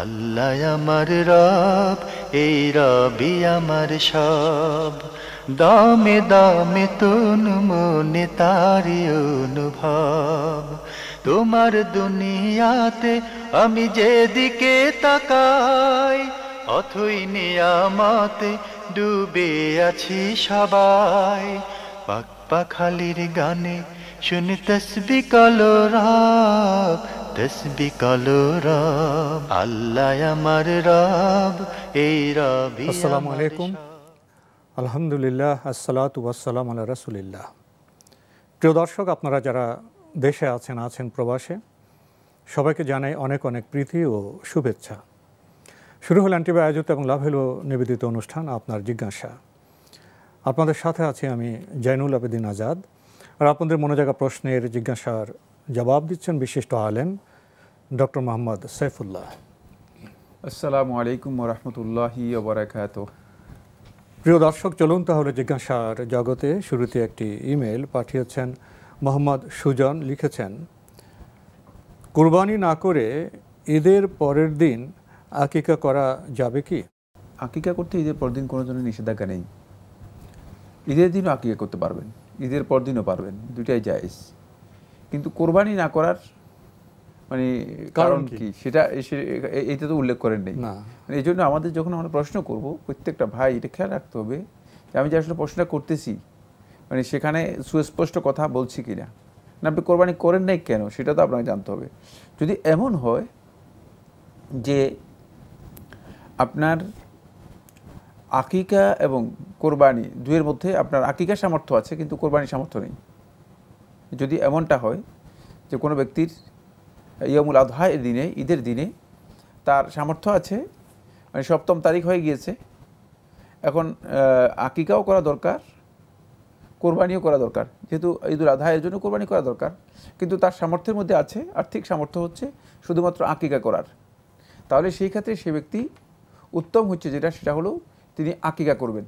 আল্লাহ আমার রব, এই রবি আমার সব। দামে দামে তন মনে তারি অনুভব। তোমার দুনিয়াতে আমি যেদিকে তাকাই, অথই নিয়ামতে ডুবে আছি সবাই। পাক পাখালির গানে শুনি তসবিহ কালো রব, তসবিহ কালো রব। আল্লাহ আমার রব, এই রবি। আসসালামু আলাইকুম, আলহামদুলিল্লাহ, আসসালাতু ওয়াসসালামু আলা রাসূলিল্লাহ। প্রিয় দর্শক, আপনারা যারা দেশে আছেন প্রবাসে, সবাইকে জানাই অনেক অনেক প্রীতি ও শুভেচ্ছা। শুরু হল এনটিভি আয়োজিত এবং লাভ হলো নিবেদিত অনুষ্ঠান আপনার জিজ্ঞাসা। আপনাদের সাথে আছি আমি জয়নুল আবেদিন আজাদ। আর আপনাদের মনে জাগা প্রশ্নের জিজ্ঞাসার জবাব দিচ্ছেন বিশিষ্ট আলেম ডক্টর মোহাম্মদ সাইফুল্লাহ। আসসালামু আলাইকুম ওয়া রাহমাতুল্লাহি ওয়া বারাকাতুহু। প্রিয় দর্শক, চলুন তাহলে জিজ্ঞাসার জগতে। শুরুতে একটি ইমেল পাঠিয়েছেন মোহাম্মদ সুজন। লিখেছেন, কুরবানি না করে ঈদের পরের দিন আকিকা করা যাবে কি? আকিকা করতে ঈদের পর দিন কোনো ধরনের নিষেধাজ্ঞা নেই। ঈদের দিনও আকিকা করতে পারবেন, ঈদের পর দিনও পারবেন, দুটাই জায়েজ। কিন্তু কোরবানি না করার মানে কারণ কি সেটা এইটা তো উল্লেখ করেন নেই। এই জন্য আমাদের যখন আমরা প্রশ্ন করব, প্রত্যেকটা ভাই এটা খেয়াল রাখতে হবে যে আমি যে আসলে প্রশ্নটা করতেছি মানে সেখানে সুস্পষ্ট কথা বলছি কিনা, না আপনি কোরবানি করেন নাই কেন সেটা তো আপনাকে জানতে হবে। যদি এমন হয় যে আপনার আকিকা এবং কোরবানি দুয়ের মধ্যে আপনার আকিকার সামর্থ্য আছে কিন্তু কোরবানির সামর্থ্য নেই, যদি এমনটা হয় যে কোনো ব্যক্তির ইয়ামুল আদহা এর দিনে, ঈদের দিনে তার সামর্থ্য আছে, মানে ৭ম তারিখ হয়ে গিয়েছে, এখন আকিকাও করা দরকার, কোরবানিও করা দরকার, যেহেতু ঈদুল আদহা এর জন্য কোরবানি করা দরকার, কিন্তু তার সামর্থ্যের মধ্যে আছে, আর্থিক সামর্থ্য হচ্ছে শুধুমাত্র আকিকা করার, তাহলে সেই ক্ষেত্রে সে ব্যক্তি উত্তম হচ্ছে যেটা, সেটা হলো তিনি আকিকা করবেন।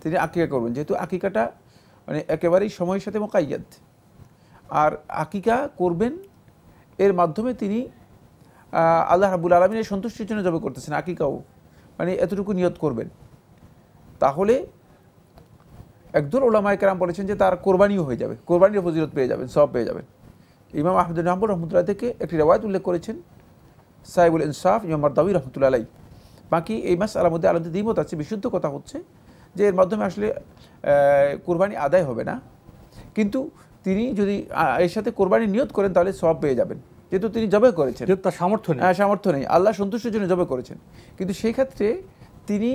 তিনি আকিকা করবেন, যেহেতু আকিকাটা মানে একেবারেই সময়ের সাথে মোকাইয়াদ। আর আকিকা করবেন, এর মাধ্যমে তিনি আল্লাহ রাব্বুল আলামিনের সন্তুষ্টির জন্য জবে করতেছেন। আকিকাও মানে এতটুকু নিয়ত করবেন, তাহলে একদল ওলামায়ে কেরাম বলেছেন যে তার কোরবানিও হয়ে যাবে, কোরবানির ফজিলত পেয়ে যাবেন, সওয়াব পেয়ে যাবেন। ইমাম আহমদ বিন হাম্বল রহমতুল্লাহ থেকে একটি রিওয়ায়াত উল্লেখ করেছেন সাহিবুল ইনসাফ ইমাম মারদাউই রহমতুল্লাহ আলাইহি। বাকি এই মাসআলার মধ্যে আলাদা দ্বিমত আছে। বিশুদ্ধ কথা হচ্ছে যে এর মাধ্যমে আসলে কোরবানি আদায় হবে না, কিন্তু তিনি যদি এর সাথে কোরবানি নিয়ত করেন তাহলে সওয়াব পেয়ে যাবেন, যেহেতু তিনি জবে করেছেন, তার সামর্থ্য নেই। সামর্থ্য নেই, আল্লাহ সন্তুষ্টির জন্য জবে করেছেন। কিন্তু সেই ক্ষেত্রে তিনি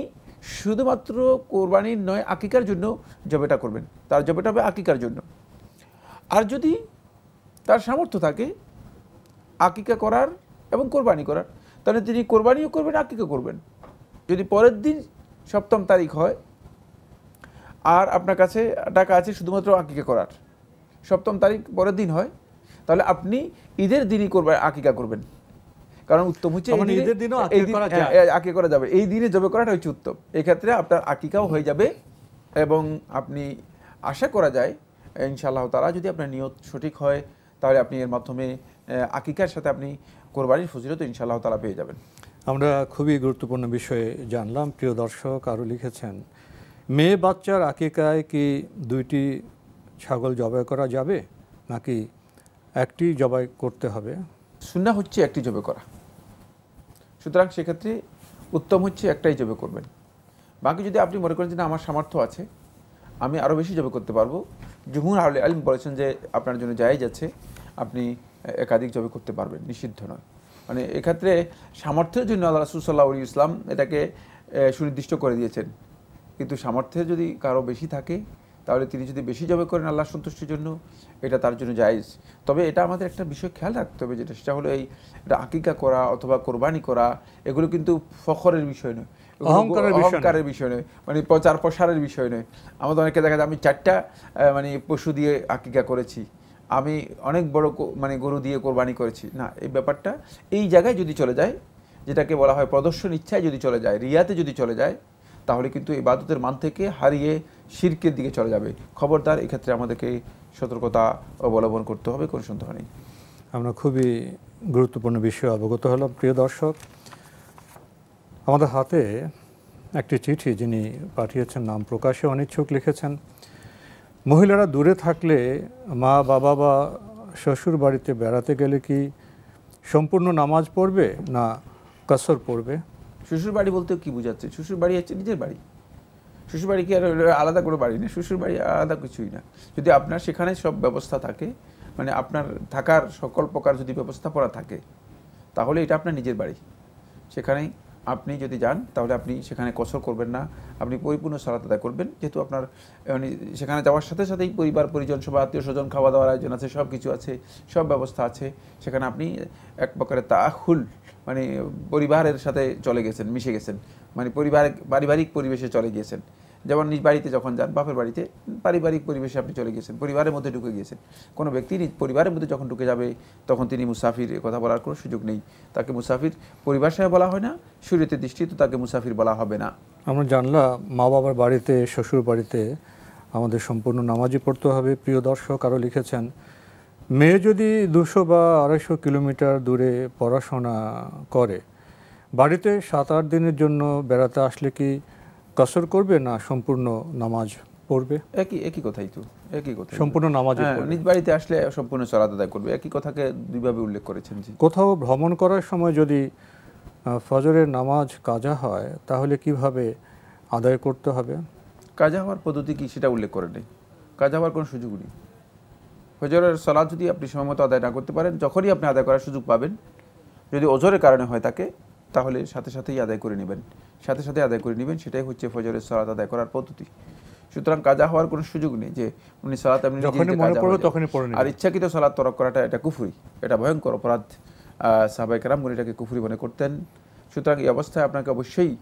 শুধুমাত্র কোরবানির নয়, আকিকার জন্য জবেটা করবেন, তার জবেটা হবে আকিকার জন্য। আর যদি তার সামর্থ্য থাকে আকিকা করার এবং কোরবানি করার, তাহলে তিনি কোরবানিও করবেন, আকিকা করবেন। যদি পরের দিন ৭ম তারিখ হয় আর আপনার কাছে টাকা আছে শুধুমাত্র আকিকা করার, ৭ম তারিখ পরের দিন হয়, তাহলে আপনি ঈদের দিনই আকিকা করবেন, কারণ উত্তম হচ্ছে ঈদের দিনও আকিকা করা যাবে, এই দিনে জবে করাটা হচ্ছে উত্তম। এই ক্ষেত্রে আপনার আকিকাও হয়ে যাবে এবং আপনি আশা করা যায় ইনশাআল্লাহ তাআলা যদি আপনার নিয়ত সঠিক হয় তাহলে আপনি এর মাধ্যমে আকিকার সাথে আপনি কোরবানির ফজিলত ইনশাআল্লাহ তাআলা পেয়ে যাবেন। আমরা খুবই গুরুত্বপূর্ণ বিষয়ে জানলাম। প্রিয় দর্শক আরও লিখেছেন, মেয়ে বাচ্চার আকিকায় কি 2টি ছাগল জবাই করা যাবে নাকি একটি জবাই করতে হবে? সুন্নাহ হচ্ছে একটি জবে করা, সুতরাং সেক্ষেত্রে উত্তম হচ্ছে একটাই জবে করবেন। বাকি যদি আপনি মনে করেন যে না আমার সামর্থ্য আছে, আমি আরও বেশি জবে করতে পারবো, জুমহুর আহলে ইলম বলেছেন যে আপনার জন্য জায়েজ আছে, আপনি একাধিক জবে করতে পারবেন, নিষিদ্ধ নয়। মানে এক্ষেত্রে সামর্থ্যের জন্য আল্লাহ রাসূল সাল্লাল্লাহু আলাইহি ওয়াসাল্লাম এটাকে সুনির্দিষ্ট করে দিয়েছেন, কিন্তু সামর্থ্যে যদি কারো বেশি থাকে তাহলে তিনি যদি বেশি জবে করেন আল্লাহ সন্তুষ্টির জন্য, এটা তার জন্য জায়েজ। তবে এটা আমাদের একটা বিষয় খেয়াল রাখতে হবে, যেটা সেটা হলো এটা আকিকা করা অথবা কোরবানি করা এগুলো কিন্তু ফখরের বিষয় নয়, অহংকারের বিষয় নয়, মানে প্রচার প্রসারের বিষয় নয়। আমাদের অনেকে দেখা যায় আমি 4টা মানে পশু দিয়ে আকিকা করেছি, আমি অনেক বড় মানে গরু দিয়ে কোরবানি করেছি, না, এই ব্যাপারটা এই জায়গায় যদি চলে যায়, যেটাকে বলা হয় প্রদর্শন ইচ্ছায় যদি চলে যায়, রিয়াতে যদি চলে যায়, তাহলে কিন্তু ইবাদতের মান থেকে হারিয়ে শিরকের দিকে চলে যাবে। খবরদার, এক্ষেত্রে আমাদেরকে সতর্কতা অবলম্বন করতে হবে, কোনো সন্দেহ নেই। আমরা খুবই গুরুত্বপূর্ণ বিষয়ে অবগত হলাম। প্রিয় দর্শক, আমাদের হাতে একটি চিঠি যিনি পাঠিয়েছেন নাম প্রকাশে অনিচ্ছুক লিখেছেন, মহিলারা দূরে থাকলে মা বাবা বা শ্বশুর বাড়িতে বেড়াতে গেলে কি সম্পূর্ণ নামাজ পড়বে না কসর পড়বে? শ্বশুর বাড়ি বলতে কি বোঝাচ্ছে? শ্বশুর বাড়ি হচ্ছে নিজের বাড়ি। শ্বশুর বাড়ি কি আর আলাদা কোনো বাড়ি না, শ্বশুর বাড়ি আলাদা কিছুই না। যদি আপনার সেখানে সব ব্যবস্থা থাকে, মানে আপনার থাকার সকল প্রকার যদি ব্যবস্থাপনা থাকে, তাহলে এটা আপনার নিজের বাড়ি। সেখানেই আপনি যদি যান তাহলে আপনি সেখানে কসর করবেন না, আপনি পরিপূর্ণ সালাত আদায় করবেন। যেহেতু আপনার মানে সেখানে যাওয়ার সাথে সাথেই পরিবার পরিজন সব আত্মীয় স্বজন খাওয়া দাওয়ার আয়োজন আছে, সব কিছু আছে, সব ব্যবস্থা আছে। সেখানে আপনি এক প্রকারের তাআহুল মানে পরিবারের সাথে চলে গেছেন, মিশে গেছেন, মানে পারিবারিক পরিবেশে চলে গিয়েছেন। যেমন নিজ বাড়িতে যখন যান, বাপের বাড়িতে পারিবারিক পরিবেশে আপনি চলে গিয়েছেন, পরিবারের মধ্যে ঢুকে গিয়েছেন। কোনো ব্যক্তি নিজ পরিবারের মধ্যে যখন ঢুকে যাবে তখন তিনি মুসাফির কথা বলার কোনো সুযোগ নেই। তাকে মুসাফির পরিবার সাথে বলা হয় না, শরীয়তের দৃষ্টিতে তাকে মুসাফির বলা হবে না। আমরা জানলাম মা বাবার বাড়িতে, শ্বশুর বাড়িতে আমাদের সম্পূর্ণ নামাজই পড়তে হবে। প্রিয় দর্শক আরও লিখেছেন, মেয়ে যদি 200 বা 250 কিলোমিটার দূরে পড়াশোনা করে, বাড়িতে 7-8 দিনের জন্য বেড়াতে আসলে কি কসর করবে না সম্পূর্ণ নামাজ পড়বে? একই কথাই তো, একই কথা, সম্পূর্ণ নামাজ নিজ বাড়িতে আসলে সম্পূর্ণ সালাত আদায় করবে। একই কথাকে দুইভাবে উল্লেখ করেছেন। জি, কোথাও ভ্রমণ করার সময় যদি ফজরের নামাজ কাজা হয় তাহলে কিভাবে আদায় করতে হবে? কাজা হওয়ার পদ্ধতি কি সেটা উল্লেখ করে নেই, কাজা হওয়ার কোনো সুযোগ নেই। ফজরের সালাত যদি আপনি সময়মতো আদায় না করতে পারেন, যখনই আপনি আদায় করার সুযোগ পাবেন, যদি ওজরের কারণে হয় থাকে, তাহলে সাথে সাথেই আদায় করে নেবেন, সাথে সাথে আদায় করে নেবেন। সেটাই হচ্ছে ফজরের সালাত আদায় করার পদ্ধতি। সুতরাং কাজা হওয়ার কোনো সুযোগ নেই যে উনি সালাত আপনি আর ইচ্ছাকৃত সালাত তরক করাটা এটা কুফরি, এটা ভয়ঙ্কর অপরাধ। সাহাবায়ে কেরামগণ এটাকে কুফরি মনে করতেন। সুতরাং এই অবস্থায় আপনাকে অবশ্যই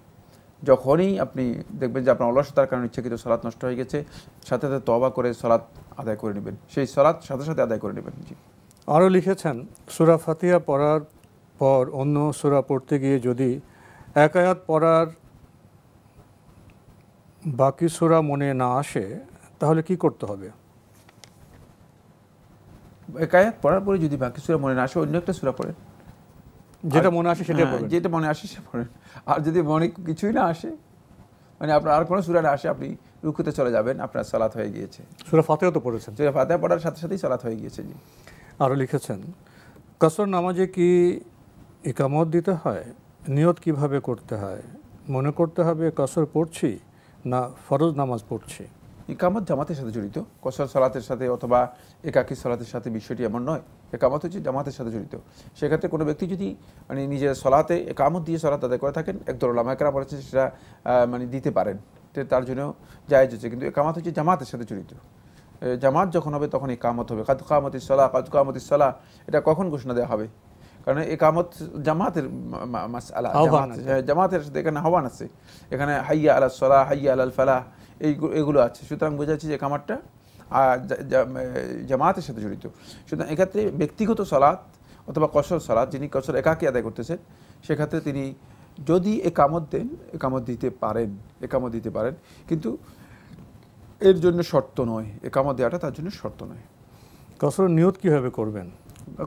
যখনই আপনি দেখবেন যে আপনার অলসতার কারণে ইচ্ছাকৃত সালাত নষ্ট হয়ে গেছে, সাথে সাথে তওবা করে সালাত আদায় করে নেবেন, সেই সালাত সাথে সাথে আদায় করে নেবেন। জি, আরও লিখেছেন, সূরা ফাতিহা পড়ার পর অন্য সূরা পড়তে গিয়ে যদি এক আয়াত পড়ার বাকি সূরা মনে না আসে তাহলে কি করতে হবে? এক আয়াত পড়ার পরে যদি বাকি সূরা মনে না আসে, অন্য একটা সূরা পড়েন, যেটা মনে আসে সেটা পড়েন, যেটা মনে আসে সেটা পড়েন। আর যদি মনে কিছুই না আসে, মানে আপনার আর কোনো সূরা না আসে, আপনি রুকুতে চলে যাবেন, আপনার সালাত হয়ে গিয়েছে। সূরা ফাতিহা তো পড়েছেন, সূরা ফাতিহা পড়ার সাথে সাথেই সালাত হয়ে গিয়েছে। জি, আরও লিখেছেন, কসর নামাজে কি ইকামত দিতে হয়? নিয়ত কিভাবে করতে হয়? মনে করতে হবে কসর পড়ছি না ফরজ নামাজ পড়ছি? ইকামত জামাতের সাথে জড়িত, কসর সালাতের সাথে অথবা একাকী সালাতের সাথে বিষয়টি এমন নয়। একামত হচ্ছে জামাতের সাথে জড়িত। সেক্ষেত্রে কোনো ব্যক্তি যদি মানে নিজের সলাতে একামত দিয়ে সলাত আদায় করে থাকেন, একদল উলামায়ে কেরাম বলেছেন সেটা মানে দিতে পারেন, তার জন্য জায়েজ হচ্ছে। কিন্তু একামত হচ্ছে জামাতের সাথে জড়িত। জামাত যখন হবে তখন একামত হবে। কাদ কামাতিস সালাহ, কাদ কামাতিস সালাহ, এটা কখন ঘোষণা দেওয়া হবে? কারণ একামত জামাতের মাসআলা, জামাতের সাথে এখানে আহ্বান আছে, এখানে হাইয়া আলাস সালাহ, হাইয়া আলাল ফালাহ, এগুলো আছে। সুতরাং বোঝা যাচ্ছে যে একামতটা জামাতের সাথে জড়িত। সুতরাং এক্ষেত্রে ব্যক্তিগত সালাত অথবা কসর সালাত, যিনি কসর একাকী আদায় করতেছেন, সেক্ষেত্রে তিনি যদি একামত দেন, একামত দিতে পারেন, কিন্তু এর জন্য শর্ত নয়, একামত দেওয়াটা তার জন্য শর্ত নয়। কসর নিয়ত কিভাবে করবেন?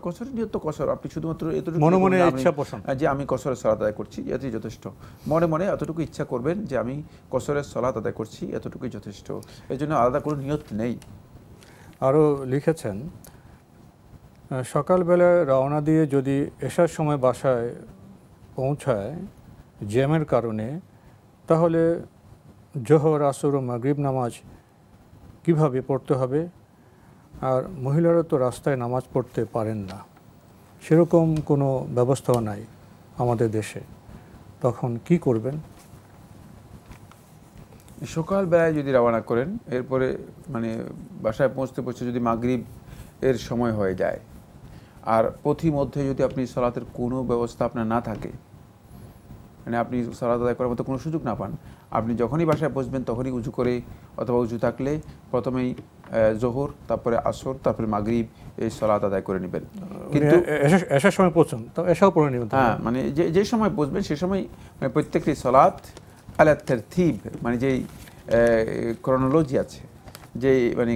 কসরের নিয়ত তো কসর, আপনি শুধুমাত্র এতটুকু মনে মনে ইচ্ছা পোষণ যে আমি কসরের সালাত আদায় করছি, এতই যথেষ্ট। মনে মনে এতটুকু ইচ্ছা করবেন যে আমি কসরের সালাত আদায় করছি, এতটুকুই যথেষ্ট। এর জন্য আলাদা কোনো নিয়ত নেই। আরও লিখেছেন, সকালবেলায় রওনা দিয়ে যদি এশার সময় বাসায় পৌঁছায় জ্যামের কারণে, তাহলে জোহর, আসর ও মাগরিব নামাজ কিভাবে পড়তে হবে? আর মহিলারা তো রাস্তায় নামাজ পড়তে পারেন না, সেরকম কোনো ব্যবস্থাও নাই আমাদের দেশে, তখন কি করবেন? সকালবেলায় যদি রওনা করেন, এরপরে মানে বাসায় পৌঁছতে যদি মাগরিব এর সময় হয়ে যায়, আর পথিমধ্যে যদি আপনি সালাতের কোনো ব্যবস্থা আপনার না থাকে, মানে আপনি সালাত আদায় করার মতো কোনো সুযোগ না পান, আপনি যখনই বাসায় পৌঁছবেন তখনই উজু করে, অথবা উজু থাকলে প্রথমেই জোহর, তারপরে আসর, তারপরে মাগরিব, এই সালাত আদায় করে নেবেন। কিন্তু এশার সময় পৌঁছুন তো এশাও পড়ে নেবেন। হ্যাঁ, মানে যে সময় পৌঁছবেন সে সময় মানে প্রত্যেকটি সালাত আলা তারতিব, মানে যেই ক্রনোলজি আছে, যে মানে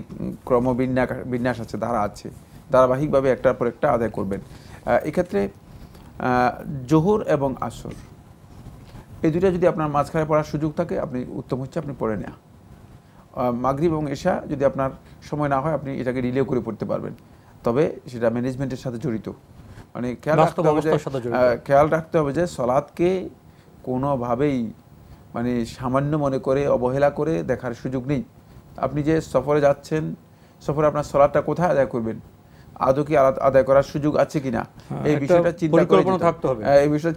ক্রমবিন্যাস আছে, ধারা আছে, ধারাবাহিকভাবে একটার পর একটা আদায় করবেন। এক্ষেত্রে জোহর এবং আসর এই দুইটা যদি আপনার মাঝখানে পড়ার সুযোগ থাকে আপনি উত্তম হচ্ছে আপনি পড়ে নেওয়া। মাগরিব এবং এশা যদি আপনার সময় না হয় আপনি এটাকে রিলে করে পড়তে পারবেন, তবে সেটা ম্যানেজমেন্টের সাথে জড়িত। মানে খেয়াল রাখতে হবে যে সলাৎকে কোনোভাবেই মানে সামান্য মনে করে অবহেলা করে দেখার সুযোগ নেই। আপনি যে সফরে যাচ্ছেন, সফরে আপনার সলাৎটা কোথায় আদায় করবেন, আদৌ কি আদায় করার সুযোগ আছে কিনা, এই বিষয়টা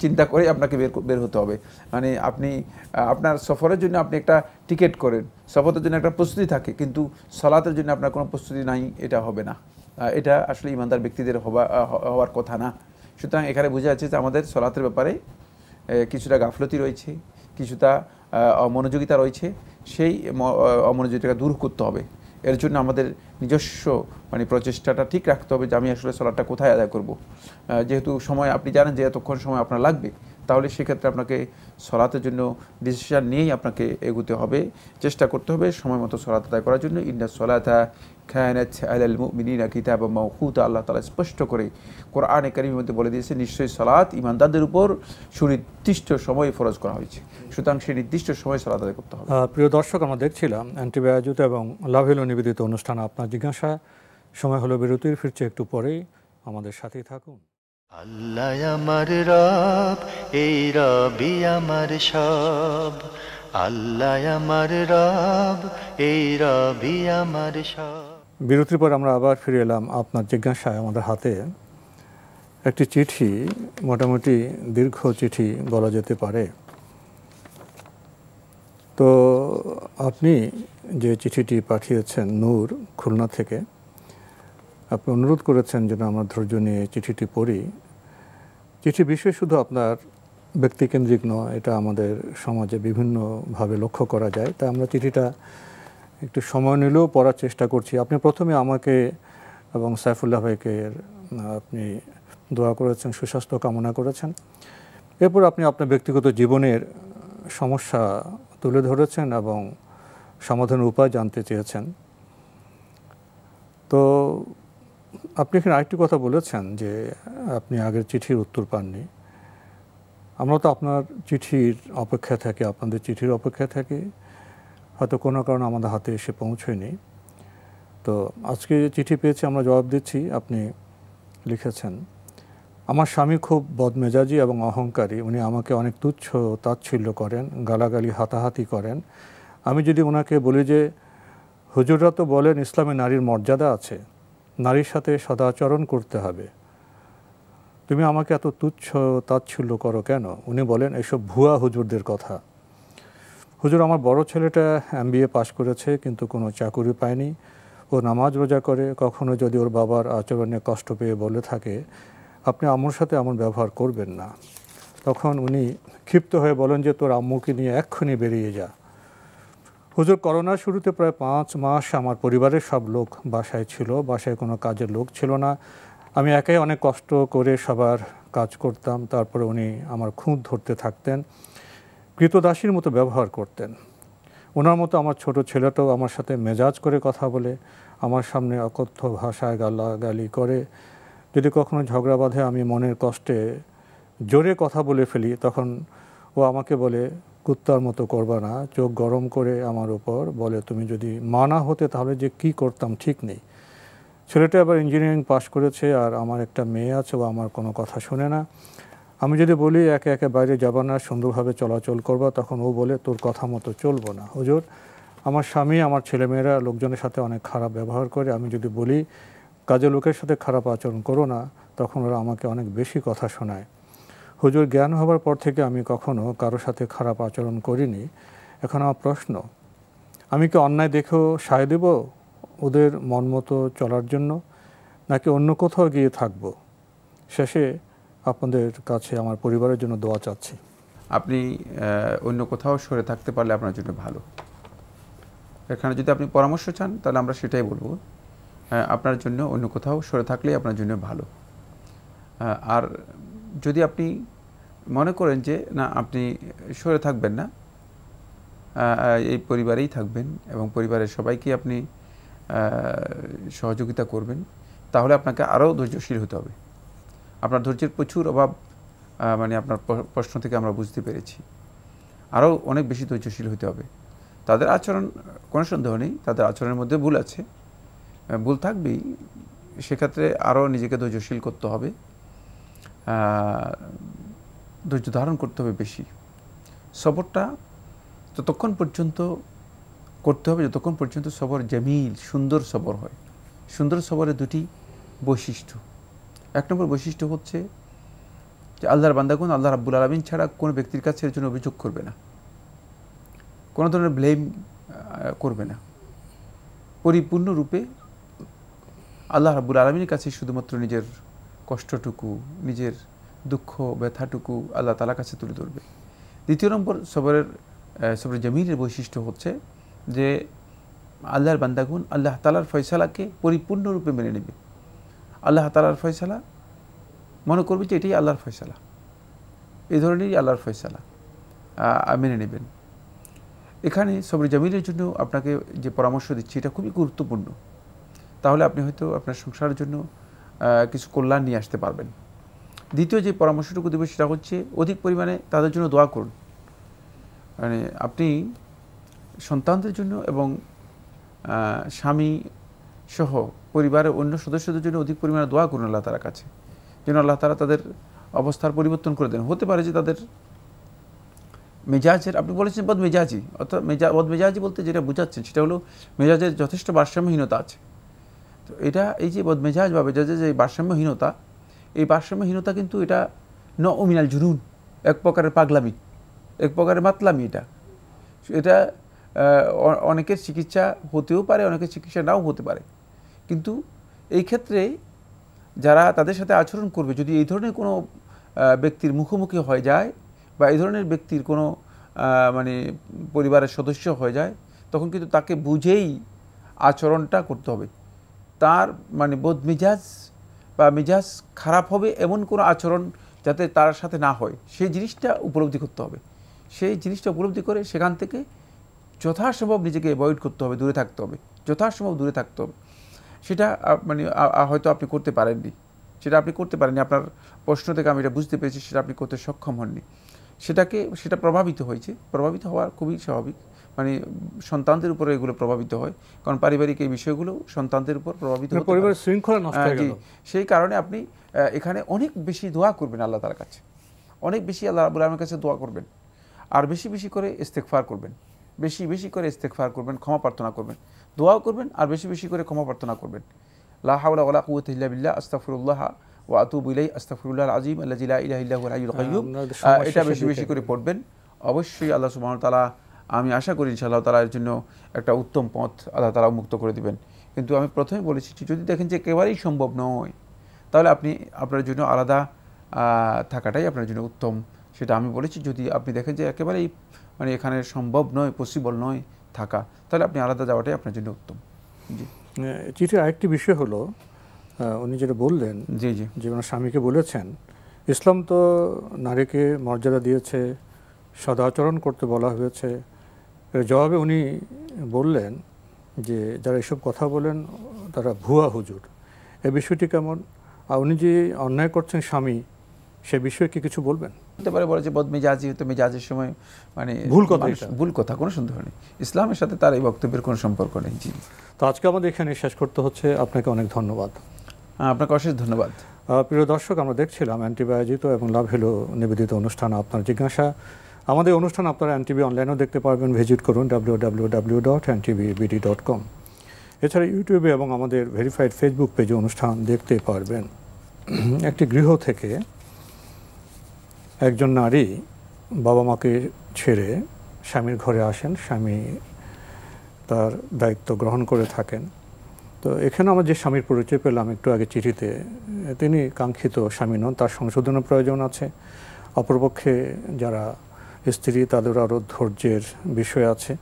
চিন্তা করে আপনাকে বের হতে হবে। মানে আপনি আপনার সফরের জন্য আপনি একটা টিকিট করেন, সফরের জন্য একটা প্রস্তুতি থাকে, কিন্তু সলাতের জন্য আপনার কোনো প্রস্তুতি নাই, এটা হবে না। এটা আসলে ইমানদার ব্যক্তিদের হওয়ার কথা না। সুতরাং এখানে বোঝা যাচ্ছে যে আমাদের সলাতের ব্যাপারে কিছুটা গাফলতি রয়েছে, কিছুটা অমনোযোগিতা রয়েছে। সেই অমনোযোগিতাকে দূর করতে হবে। এর জন্য আমাদের নিজস্ব মানে প্রচেষ্টাটা ঠিক রাখতে হবে যে আমি আসলে সলাৎটা কোথায় আদায় করব। যেহেতু সময় আপনি জানেন যে এতক্ষণ সময় আপনার লাগবে, তাহলে সেক্ষেত্রে আপনাকে সলাতের জন্য ডিসিশন নিয়েই আপনাকে এগোতে হবে, চেষ্টা করতে হবে সময় মতো সলাত আদায় করার জন্য। ইন্না সলাতা কানাত আলাল মুমিনিনা কিতাবাম মাওকুতা, আল্লাহ তাআলা স্পষ্ট করে কোরআনে কারীমের মধ্যে বলে দিয়েছে নিশ্চয়ই সালাত ঈমানদারদের উপর সুনির্দিষ্ট সময়ে ফরজ করা হয়েছে। সুতরাং সেই নির্দিষ্ট সময়ে সালাত আদায় করতে হবে। প্রিয় দর্শক, আমরা দেখছিলাম অ্যান্টিবায়োটিক এবং লাভ হলো নিবেদিত অনুষ্ঠান আপনার জিজ্ঞাসা। সময় হলো বিরতির, ফিরছে একটু পরেই, আমাদের সাথেই থাকুন। আল্লাহ আমার রব, এই রবি আমার সব। আল্লাহ আমার রব, এই রবি আমার সব। বিরতির পর আমরা আবার ফিরে এলাম আপনার জিজ্ঞাসায়। আমাদের হাতে একটি চিঠি, মোটামুটি দীর্ঘ চিঠি বলা যেতে পারে। তো আপনি যে চিঠিটি পাঠিয়েছেন নূর, খুলনা থেকে, আপনি অনুরোধ করেছেন যেন আমরা ধৈর্য নিয়ে চিঠিটি পড়ি। চিঠি বিষয় শুধু আপনার ব্যক্তিকেন্দ্রিক নয়, এটা আমাদের সমাজে বিভিন্নভাবে লক্ষ্য করা যায়। তাই আমরা চিঠিটা একটু সময় নিলেও পড়ার চেষ্টা করছি। আপনি প্রথমে আমাকে এবং সাইফুল্লাহ ভাইকে আপনি দোয়া করেছেন, সুস্বাস্থ্য কামনা করেছেন। এরপর আপনি আপনার ব্যক্তিগত জীবনের সমস্যা তুলে ধরেছেন এবং সমাধানের উপায় জানতে চেয়েছেন। তো আপনি এখানে আরেকটি কথা বলেছেন যে আপনি আগের চিঠির উত্তর পাননি। আমরা তো আপনার চিঠির অপেক্ষায় থাকি, আপনাদের চিঠির অপেক্ষায় থাকি, হয়তো কোনো কারণে আমাদের হাতে এসে পৌঁছয়নি। তো আজকে চিঠি পেয়েছি, আমরা জবাব দিচ্ছি। আপনি লিখেছেন, আমার স্বামী খুব বদমেজাজি এবং অহংকারী। উনি আমাকে অনেক তুচ্ছ তাচ্ছিল্য করেন, গালাগালি হাতাহাতি করেন। আমি যদি ওনাকে বলি যে হুজুররা তো বলেন ইসলামে নারীর মর্যাদা আছে, নারীর সাথে সদাচরণ করতে হবে, তুমি আমাকে এত তুচ্ছ তাচ্ছিল্য করো কেন? উনি বলেন এসব ভুয়া হুজুরদের কথা। হুজুর, আমার বড় ছেলেটা MBA পাশ করেছে কিন্তু কোনো চাকুরি পায়নি। ও নামাজ রোজা করে, কখনো যদি ওর বাবার আচরণে কষ্ট পেয়ে বলে থাকে আপনি আম্মুর সাথে এমন ব্যবহার করবেন না, তখন উনি ক্ষিপ্ত হয়ে বলেন যে তোর আম্মুকে নিয়ে এক্ষুনি বেরিয়ে যা। হুজুর, করোনার শুরুতে প্রায় 5 মাস আমার পরিবারের সব লোক বাসায় ছিল, বাসায় কোনো কাজের লোক ছিল না। আমি একাই অনেক কষ্ট করে সবার কাজ করতাম। তারপরে উনি আমার খুঁত ধরতে থাকতেন, কৃতদাসীর মতো ব্যবহার করতেন। ওনার মতো আমার ছোট ছেলেটাও আমার সাথে মেজাজ করে কথা বলে, আমার সামনে অকথ্য ভাষায় গালাগালি করে। যদি কখনো ঝগড়া বাঁধে, আমি মনের কষ্টে জোরে কথা বলে ফেলি, তখন ও আমাকে বলে কুত্তার মতো করবা না, চোখ গরম করে আমার উপর বলে তুমি যদি মা না হতে তাহলে যে কি করতাম ঠিক নেই। ছেলেটা আবার ইঞ্জিনিয়ারিং পাশ করেছে, আর আমার একটা মেয়ে আছে, ও আমার কোনো কথা শোনে না। আমি যদি বলি একে একে বাইরে যাবা না, সুন্দরভাবে চলাচল করবা, তখন ও বলে তোর কথা মতো চলবো না। হুজুর, আমার স্বামী আমার ছেলেমেয়েরা লোকজনের সাথে অনেক খারাপ ব্যবহার করে। আমি যদি বলি কাজের লোকের সাথে খারাপ আচরণ করো না, তখন ওরা আমাকে অনেক বেশি কথা শোনায়। হুজুর, জ্ঞান হবার পর থেকে আমি কখনো কারোর সাথে খারাপ আচরণ করিনি। এখন আমার প্রশ্ন, আমি কি অন্যায় দেখেও সায় দেব ওদের মন মতো চলার জন্য, নাকি অন্য কোথাও গিয়ে থাকবো? শেষে আপনাদের কাছে আমার পরিবারের জন্য দোয়া চাচ্ছি। আপনি অন্য কোথাও সরে থাকতে পারলে আপনার জন্য ভালো। এখানে যদি আপনি পরামর্শ চান তাহলে আমরা সেটাই বলবো, আপনার জন্য অন্য কোথাও সরে থাকলেই আপনার জন্য ভালো। আর যদি আপনি মনে করেন যে না আপনি সরে থাকবেন না, এই পরিবারেই থাকবেন এবং পরিবারের সবাইকে আপনি সহযোগিতা করবেন, তাহলে আপনাকে আরও ধৈর্যশীল হতে হবে। আপনার ধৈর্যের প্রচুর অভাব, মানে আপনার প্রশ্ন থেকে আমরা বুঝতে পেরেছি। আরও অনেক বেশি ধৈর্যশীল হতে হবে। তাদের আচরণ কোনো সন্দেহ নেই, তাদের আচরণের মধ্যে ভুল আছে, ভুল থাকবেই, সেক্ষেত্রে আরও নিজেকে ধৈর্যশীল করতে হবে, ধৈর্য ধারণ করতে হবে বেশি। সবরটা ততক্ষণ পর্যন্ত করতে হবে যতক্ষণ পর্যন্ত সবর জামিল, সুন্দর সবর হয়। সুন্দর সবরের দুটি বৈশিষ্ট্য। এক নম্বর বৈশিষ্ট্য হচ্ছে যে আল্লাহর বান্দাগণ আল্লাহ রাব্বুল আলামিন ছাড়া কোনো ব্যক্তির কাছে এর জন্য অভিযোগ করবে না, কোনো ধরনের ব্লেম করবে না। পরিপূর্ণরূপে আল্লাহ রাব্বুল আলামিনের কাছে শুধুমাত্র নিজের কষ্টটুকু, নিজের দুঃখ ব্যথাটুকু আল্লাহ তাআলার কাছে তুলে ধরবে। দ্বিতীয় নম্বর সবর জামিলের বৈশিষ্ট্য হচ্ছে যে আল্লাহর বান্দাগণ আল্লাহ তাআলার ফয়সালাকে পরিপূর্ণরূপে মেনে নেবে। আল্লাহ তাআলার ফয়সালা মনে করবে যে এটাই আল্লাহর ফয়সালা, এই ধরনেরই আল্লাহর ফয়সালা মেনে নেবেন। এখানে সবর জামিলের জন্য আপনাকে যে পরামর্শ দিচ্ছি এটা খুবই গুরুত্বপূর্ণ। তাহলে আপনি হয়তো আপনার সংসারের জন্য কিছু কল্যাণ নিয়ে আসতে পারবেন। দ্বিতীয় যে পরামর্শটুকু দেবে সেটা হচ্ছে অধিক পরিমাণে তাদের জন্য দোয়া করুন। মানে আপনি সন্তানদের জন্য এবং স্বামী সহ পরিবারের অন্য সদস্যদের জন্য অধিক পরিমাণে দোয়া করুন আল্লাহ তাআলার কাছে, যেন আল্লাহ তাআলা তাদের অবস্থার পরিবর্তন করে দেন। হতে পারে যে তাদের মেজাজের, আপনি বলেছেন বদমেজাজি, অর্থাৎ বদমেজাজি বলতে যেটা বোঝাচ্ছেন সেটা হলো মেজাজের যথেষ্ট ভারসাম্যহীনতা আছে। তো এটা এই যে বদমেজাজ বা মেজাজের যে ভারসাম্যহীনতা, এই ভারসাম্যহীনতা কিন্তু এটা মিনাল জুনুন, এক প্রকারের পাগলামি, এক প্রকারের মাতলামি। এটা অনেকের চিকিৎসা হতেও পারে, অনেকের চিকিৎসা নাও হতে পারে। কিন্তু এই ক্ষেত্রে যারা তাদের সাথে আচরণ করবে, যদি এই ধরনের কোনো ব্যক্তির মুখোমুখি হয়ে যায় বা এই ধরনের ব্যক্তির কোনো মানে পরিবারের সদস্য হয়ে যায়, তখন কিন্তু তাকে বুঝেই আচরণটা করতে হবে। তার মানে বদমেজাজ বা মেজাজ খারাপ হবে এমন কোনো আচরণ যাতে তার সাথে না হয়, সেই জিনিসটা উপলব্ধি করতে হবে। সেই জিনিসটা উপলব্ধি করে সেখান থেকে যথাসম্ভব নিজেকে অ্যাভয়েড করতে হবে, দূরে থাকতে হবে, যথাসম্ভব দূরে থাকতে হবে। সেটা মানে হয়তো আপনি করতে পারেননি, আপনার প্রশ্ন থেকে আমি এটা বুঝতে পেরেছি, সেটা আপনি করতে সক্ষম হননি। সেটা প্রভাবিত হয়েছে, প্রভাবিত হওয়ার খুবই স্বাভাবিক। মানে সন্তানদের উপরে এগুলো প্রভাবিত হয়, কারণ পারিবারিক এই বিষয়গুলো সন্তানদের উপর প্রভাবিত হয়, পরিবারের শৃঙ্খলা নষ্ট হয়ে গেল। সেই কারণে আপনি এখানে অনেক বেশি দোয়া করবেন আল্লাহ তাআলার কাছে, অনেক বেশি আল্লাহ রাব্বুল আলামিনের কাছে দোয়া করবেন, আর বেশি বেশি করে ইস্তেগফার করবেন, বেশি বেশি করে ইস্তেগফার করবেন, ক্ষমা প্রার্থনা করবেন, দোয়াও করবেন আর বেশি বেশি করে ক্ষমা প্রার্থনা করবেন। লা হাওলা ওয়ালা কুওয়াতা ইল্লা বিল্লাহ, আস্তাগফিরুল্লাহ ওয়া আতুবু ইলাইহি, আস্তাগফিরুল্লাহল আযীম আল্লাযী লা ইলাহা ইল্লা হুয়াল হাইয়ুল কাইয়্যুম। এটা বেশি বেশি করে পড়বেন। অবশ্যই আল্লাহ সুবহানাহু ওয়া তাআলা, আমি আশা করি ইনশাআল্লাহ তাআলা এর জন্য একটা উত্তম পথ আল্লাহ তাআলা মুক্ত করে দিবেন। কিন্তু আমি প্রথমে বলেছি যদি দেখেন যে একেবারেই সম্ভব নয়, তাহলে আপনি আপনার জন্য আলাদা থাকাটাই আপনার জন্য উত্তম। সেটা আমি বলেছি। যদি আপনি দেখেন যে একেবারেই মানে এখানে সম্ভব নয়, পসিবল নয় থাকা, তাহলে আপনি আলাদা যাওয়াটাই আপনার জন্য উত্তম। জি, চিঠির আরেকটি বিষয় হলো উনি যেটা বললেন, জি জি, যে ওনার স্বামীকে বলেছেন ইসলাম তো নারীকে মর্যাদা দিয়েছে, সদাচরণ করতে বলা হয়েছে। এর জবাবে উনি বললেন যে যারা এসব কথা বলেন তারা ভুয়া হুজুর। এই বিষয়টি কেমন? আর উনি যে অন্যায় করছেন স্বামী, সে বিষয়ে কি কিছু বলবেন? হতে পারে বলে যে বদমেজাজি, হয়তো মেজাজের সময় মানে ভুল কথা, কোনো সন্দেহ নেই। ইসলামের সাথে তার এই বক্তব্যের কোনো সম্পর্ক নেই। জি, তো আজকে আমাদের এখানে শেষ করতে হচ্ছে। আপনাকে অনেক ধন্যবাদ। আপনাকে অশেষ ধন্যবাদ। প্রিয় দর্শক, আমরা দেখছিলাম এনটিভি আয়োজিত এবং লাভ হলো নিবেদিত অনুষ্ঠান আপনার জিজ্ঞাসা। আমাদের অনুষ্ঠান আপনারা এনটিভি অনলাইনেও দেখতে পারবেন, ভিজিট করুন www.ntvbd.com। এছাড়া ইউটিউবে এবং আমাদের ভেরিফাইড ফেসবুক পেজে অনুষ্ঠান দেখতে পারবেন। একটি গৃহ থেকে একজন নারী বাবা মাকে ছেড়ে স্বামীর ঘরে আসেন, স্বামী তার দায়িত্ব গ্রহণ করে থাকেন। তো এখানে আমার যে স্বামীর পরিচয় পেলাম একটু আগে চিঠিতে, তিনি কাঙ্ক্ষিত স্বামী নন, তার সংশোধনের প্রয়োজন আছে। অপরপক্ষে যারা স্ত্রী তাদের আরও ধৈর্যের বিষয় আছে।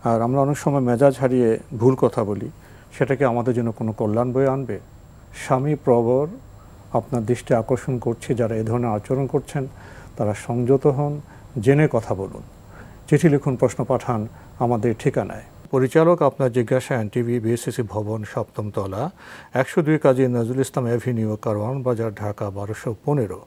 আর আমরা অনেক সময় মেজাজ হারিয়ে ভুল কথা বলি, সেটাকে আমাদের জন্য কোনো কল্যাণ বয়ে আনবে? স্বামী প্রবর আপনার দৃষ্টি আকর্ষণ করছে, যারা এ ধরনের আচরণ করছেন তারা সংযত হন, জেনে কথা বলুন। চিঠি লিখুন, প্রশ্ন পাঠান আমাদের ঠিকানায়। পরিচালক আপনার জিজ্ঞাসা, এনটিভি, বিএসসিসি ভবন, 7ম তলা, 102 কাজী নজরুল ইসলাম অ্যাভিনিউ, কারওয়ান বাজার, ঢাকা 1215।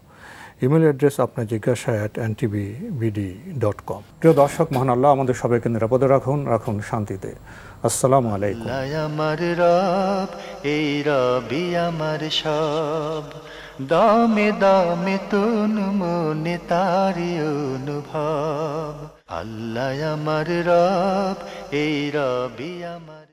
ইমেল অ্যাড্রেস আপনার জিজ্ঞাসা @ntvbd.com। প্রিয় দর্শক, মহান আল্লাহ আমাদের সবাইকে নিরাপদে রাখুন শান্তিতে। আসসালামু আলাইকুম। আল্লাহ আমার রব, এই রবি আমার সব, দামে দামে তুন মনে তারি অনুভব। আল্লাহ আমার রব, এই রবি আমার